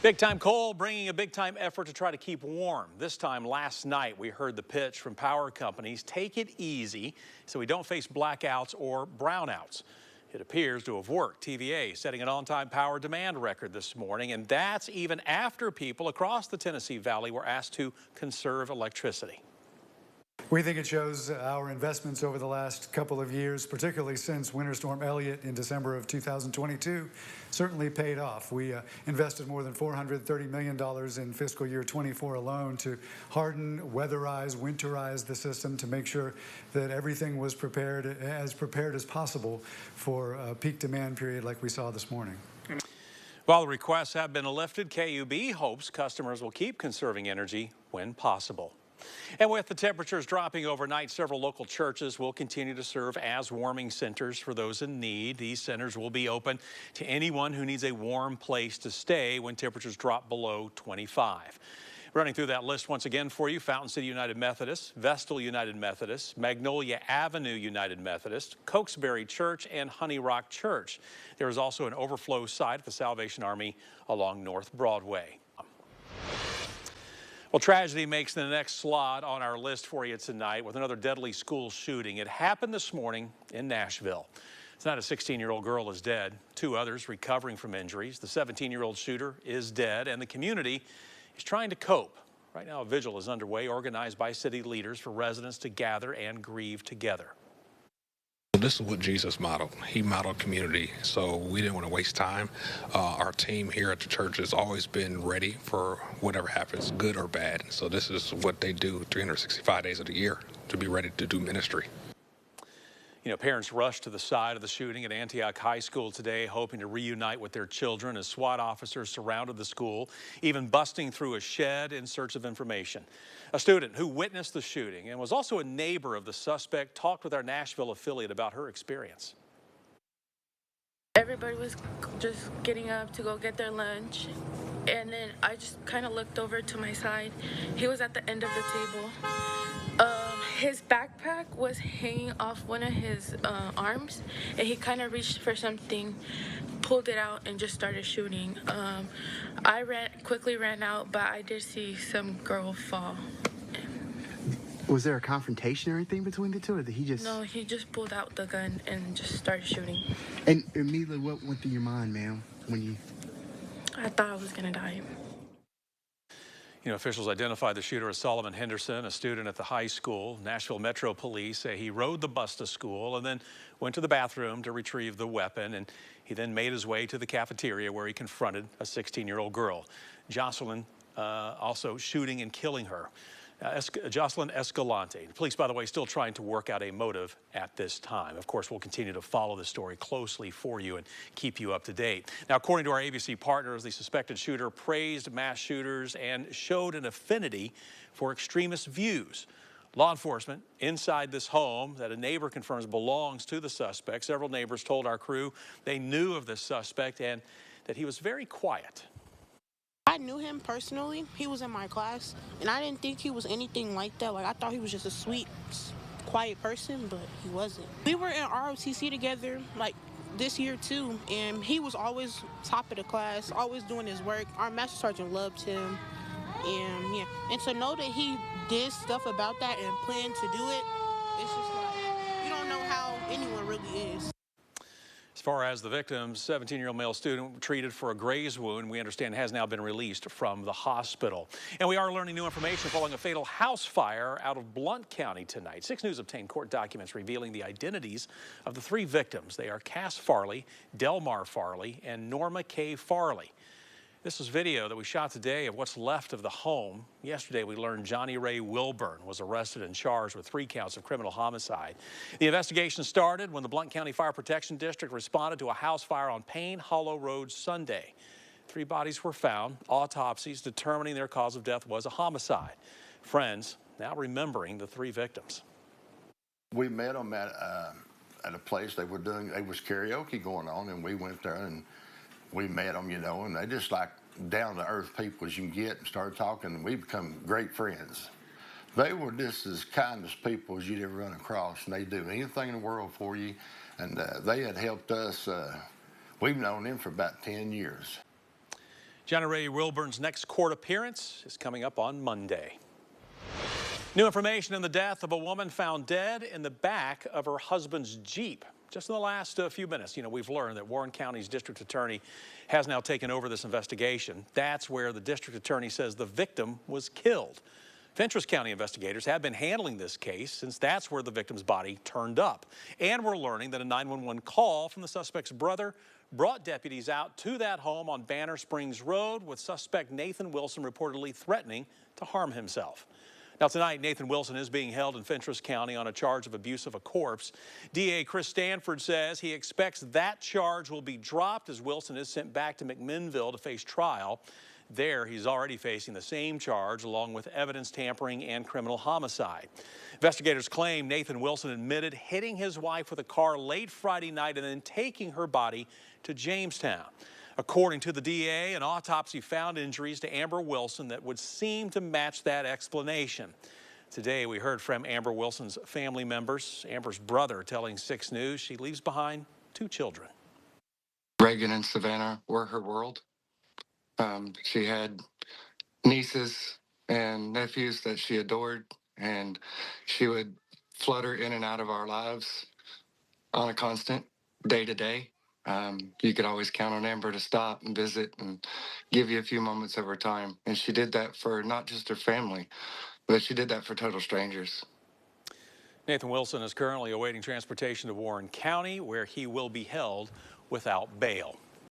Big time cold bringing a big time effort to try to keep warm. This time last night we heard the pitch from power companies: take it easy so we don't face blackouts or brownouts. It appears to have worked. TVA setting an on-time power demand record this morning, and that's even after people across the Tennessee Valley were asked to conserve electricity. We think it shows our investments over the last couple of years, particularly since Winter Storm Elliott in December of 2022, certainly paid off. We invested more than $430 million in fiscal year 24 alone to harden, weatherize, winterize the system to make sure that everything was prepared as possible for a peak demand period like we saw this morning. While the requests have been lifted, KUB hopes customers will keep conserving energy when possible. And with the temperatures dropping overnight, several local churches will continue to serve as warming centers for those in need. These centers will be open to anyone who needs a warm place to stay when temperatures drop below 25. Running through that list once again for you: Fountain City United Methodist, Vestal United Methodist, Magnolia Avenue United Methodist, Cokesbury Church, and Honey Rock Church. There is also an overflow site at the Salvation Army along North Broadway. Well, tragedy makes the next slot on our list for you tonight with another deadly school shooting. It happened this morning in Nashville. Tonight, a 16-year-old girl is dead. Two others recovering from injuries. The 17-year-old shooter is dead, and the community is trying to cope. Right now, a vigil is underway, organized by city leaders for residents to gather and grieve together. This is what Jesus modeled. He modeled community, so we didn't want to waste time. Our team here at the church has always been ready for whatever happens, good or bad. So this is what they do 365 days of the year, to be ready to do ministry. You know, parents rushed to the side of the shooting at Antioch High School today, hoping to reunite with their children as SWAT officers surrounded the school, even busting through a shed in search of information. A student who witnessed the shooting and was also a neighbor of the suspect talked with our Nashville affiliate about her experience. Everybody was just getting up to go get their lunch, and then I just kind of looked over to my side. He was at the end of the table. His backpack was hanging off one of his arms, and he kind of reached for something, pulled it out, and just started shooting. I quickly ran out, but I did see some girl fall. Was there a confrontation or anything between the two, or did he just... No, he just pulled out the gun and just started shooting. And immediately, what went through your mind, ma'am, when you... I thought I was gonna die. You know, officials identified the shooter as Solomon Henderson, a student at the high school. Nashville Metro Police say he rode the bus to school and then went to the bathroom to retrieve the weapon. And he then made his way to the cafeteria where he confronted a 16-year-old girl. Jocelyn also shooting and killing her. Jocelyn Escalante. Police, by the way, still trying to work out a motive at this time. Of course, we'll continue to follow this story closely for you and keep you up to date. Now, according to our ABC partners, the suspected shooter praised mass shooters and showed an affinity for extremist views. Law enforcement inside this home that a neighbor confirms belongs to the suspect. Several neighbors told our crew they knew of this suspect and that he was very quiet. I knew him personally. He was in my class, and I didn't think he was anything like that. Like, I thought he was just a sweet, quiet person, but he wasn't. We were in ROTC together, like, this year, too, and he was always top of the class, always doing his work. Our master sergeant loved him, and, yeah. And to know that he did stuff about that and planned to do it, it's just like, you don't know how anyone really is. As far as the victim, 17-year-old male student treated for a graze wound, we understand has now been released from the hospital. And we are learning new information following a fatal house fire out of Blount County tonight. 6 News obtained court documents revealing the identities of the 3 victims. They are Cass Farley, Delmar Farley, and Norma K. Farley. This is video that we shot today of what's left of the home. Yesterday, we learned Johnny Ray Wilburn was arrested and charged with 3 counts of criminal homicide. The investigation started when the Blount County Fire Protection District responded to a house fire on Payne Hollow Road Sunday. 3 bodies were found. Autopsies determining their cause of death was a homicide. Friends now remembering the 3 victims. We met them at a place they were doing. There was karaoke going on, and we went there and we met them, you know, and they just like down-to-earth people as you can get, and started talking, and we become great friends. They were just as kind as people as you'd ever run across, and they do anything in the world for you, and they had helped us. We've known them for about 10 years. Jenna Ray Wilburn's next court appearance is coming up on Monday. New information in the death of a woman found dead in the back of her husband's Jeep. Just in the last few minutes, we've learned that Warren County's district attorney has now taken over this investigation. That's where the district attorney says the victim was killed. Fentress County investigators have been handling this case since that's where the victim's body turned up. And we're learning that a 911 call from the suspect's brother brought deputies out to that home on Banner Springs Road with suspect Nathan Wilson reportedly threatening to harm himself. Now tonight, Nathan Wilson is being held in Fentress County on a charge of abuse of a corpse. DA Chris Stanford says he expects that charge will be dropped as Wilson is sent back to McMinnville to face trial. There, he's already facing the same charge along with evidence tampering and criminal homicide. Investigators claim Nathan Wilson admitted hitting his wife with a car late Friday night and then taking her body to Jamestown. According to the DA, an autopsy found injuries to Amber Wilson that would seem to match that explanation. Today, we heard from Amber Wilson's family members. Amber's brother telling 6 News she leaves behind 2 children. Reagan and Savannah were her world. She had nieces and nephews that she adored, and she would flutter in and out of our lives on a constant, day to day. You could always count on Amber to stop and visit and give you a few moments of her time. And she did that for not just her family, but she did that for total strangers. Nathan Wilson is currently awaiting transportation to Warren County, where he will be held without bail.